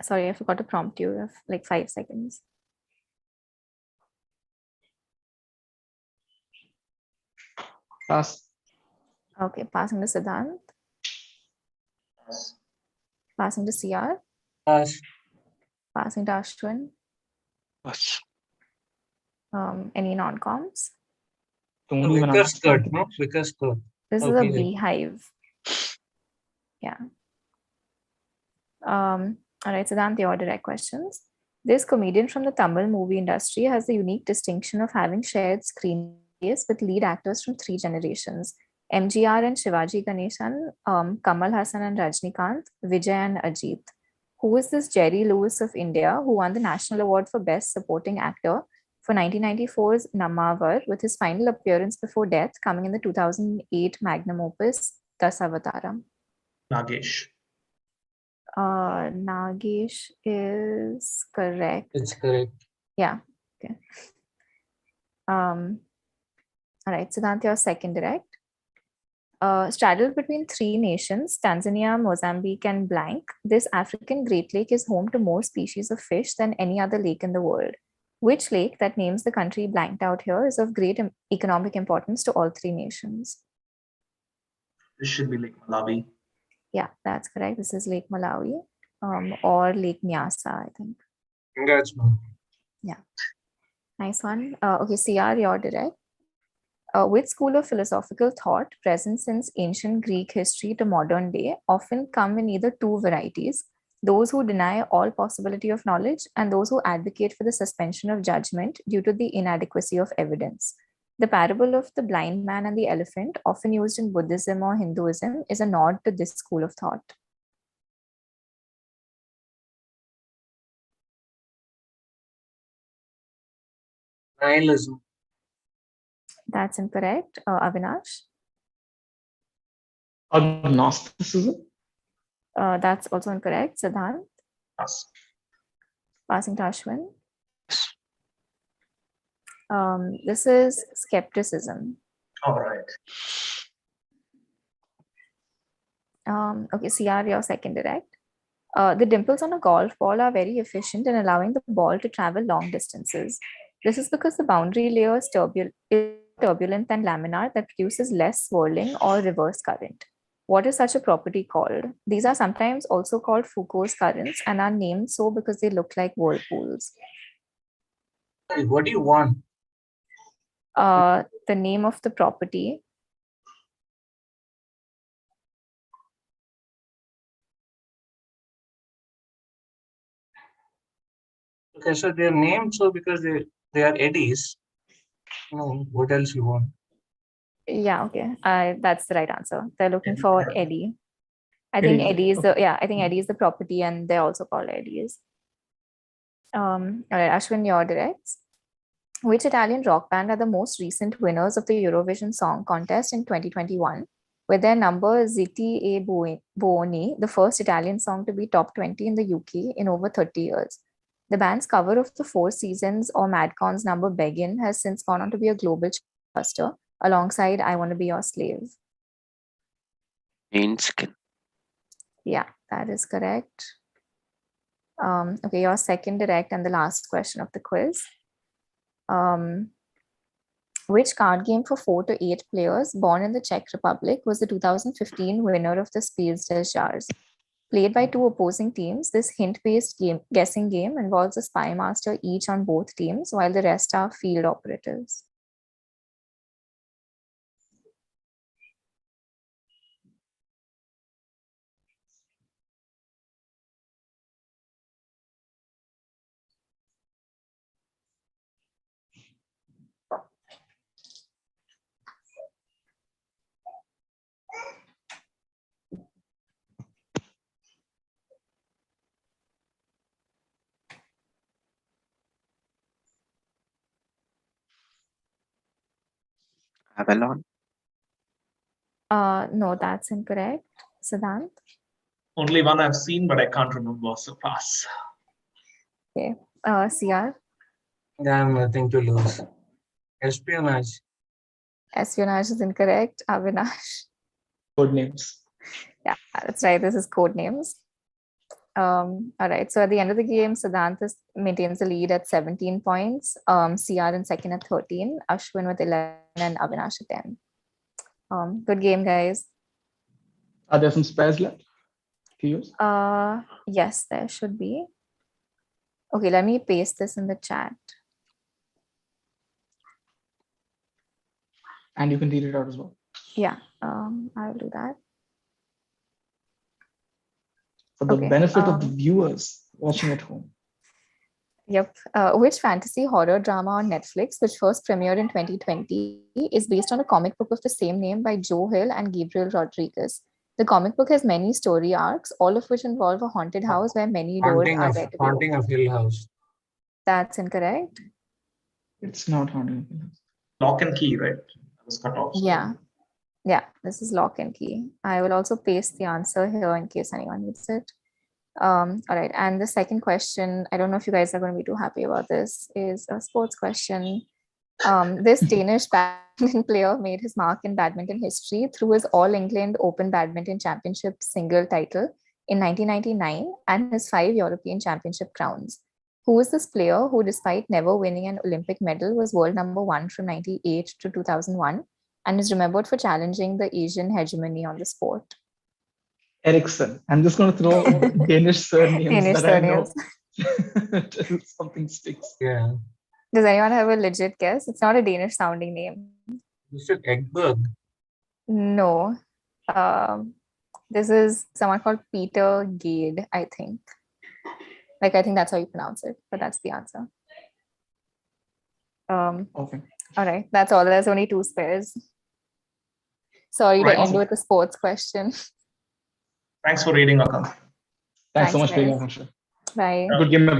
Sorry, I forgot to prompt you. You have like 5 seconds. Pass. Okay, passing to Siddhanth, Pass. passing to CR, Pass. passing to Ashwin. Pass. Any non-comps? Don't even Vickers skirt, understand. no? Vickers skirt. This is Okay. a beehive. Yeah. All right, Siddhanth, your direct questions. This comedian from the Tamil movie industry has the unique distinction of having shared screen space with lead actors from 3 generations: MGR and Shivaji Ganesan, Kamal Hassan and Rajnikant, Vijay and Ajit. Who is this Jerry Lewis of India who won the National Award for Best Supporting Actor for 1994's Namavar with his final appearance before death coming in the 2008 magnum opus Dasavataram? Nagesh. Nagesh is correct. It's correct. Yeah. Okay. All right. Siddhanth, your second direct. Straddled between 3 nations, Tanzania, Mozambique, and blank, this African Great Lake is home to more species of fish than any other lake in the world. Which lake that names the country blanked out here is of great economic importance to all 3 nations? This should be Lake Malawi. Yeah, that's correct. This is Lake Malawi, or Lake Nyasa, I think. Congrats, man. Nice one. Okay, CR, your direct. Which school of philosophical thought present since ancient Greek history to modern day often come in either 2 varieties: those who deny all possibility of knowledge and those who advocate for the suspension of judgment due to the inadequacy of evidence? The parable of the blind man and the elephant, often used in Buddhism or Hinduism, is a nod to this school of thought. Nihilism. That's incorrect. Avinash? Agnosticism. That's also incorrect. Siddhanth? Pass. Passing to Ashwin. This is skepticism. All right. Okay, CR, your second direct. The dimples on a golf ball are very efficient in allowing the ball to travel long distances. This is because the boundary layer is turbulent than laminar that produces less swirling or reverse current. What is such a property called? These are sometimes also called Foucault's currents and are named so because they look like whirlpools. Hey, what do you want? The name of the property. Okay, so they're named so because they are eddies. No, what else you want? Yeah, okay. That's the right answer. They're looking for eddy. I think Eddy. eddy is the property, and they're also called eddies. All right, Ashwin, your directs. Which Italian rock band are the most recent winners of the Eurovision Song Contest in 2021? with their number Zitti e Buoni, the first Italian song to be top 20 in the UK in over 30 years. The band's cover of the Four Seasons or Madcon's number Beggin' has since gone on to be a global chartbuster alongside I Want to Be Your Slave. Skin. Yeah, that is correct. Okay, your second direct and the last question of the quiz. Which card game for 4 to 8 players born in the Czech Republic was the 2015 winner of the Spiels des Jahres? Played by 2 opposing teams, this hint-based guessing game involves a spy master each on both teams, while the rest are field operatives. Avalon. No, that's incorrect. Siddhanth? Only one I've seen, but I can't remember, so pass. Okay. CR? I have nothing to lose. Espionage. Espionage is incorrect. Avinash? Code names. Yeah, that's right. This is code names. All right. So at the end of the game, Siddhanth maintains the lead at 17 points. CR in second at 13. Ashwin with 11 and Avinash at 10. Good game, guys. Are there some spares left to use? Yes, there should be. Okay, let me paste this in the chat. And you can read it out as well. Yeah, I'll do that. For the Okay, benefit of the viewers watching at home. Yep. Which fantasy horror drama on Netflix, which first premiered in 2020, is based on a comic book of the same name by Joe Hill and Gabriel Rodriguez? The comic book has many story arcs, all of which involve a haunted house where many doors are there to be Haunting of Hill House. That's incorrect. It's not haunted. Lock and Key, right? That was cut off. Yeah. Yeah, this is Lock and Key. I will also paste the answer here in case anyone needs it. All right. And the second question, I don't know if you guys are going to be too happy about this, is a sports question. This Danish badminton player made his mark in badminton history through his All England Open Badminton Championship single title in 1999 and his 5 European Championship crowns. Who is this player who, despite never winning an Olympic medal, was world number 1 from 98 to 2001 and is remembered for challenging the Asian hegemony on the sport? Ericsson. I'm just going to throw Danish surnames Danish that I know. surnames. Till something sticks. Yeah. Does anyone have a legit guess? It's not a Danish sounding name. You said Egberg. No. This is someone called Peter Gade, I think. Like, I think that's how you pronounce it, but that's the answer. Okay. All right, that's all. There's only 2 spares. Sorry Right. to end with a sports question. Thanks for reading, Akant. Thanks so much, Thanks, Priya. Bye. Good game, everyone.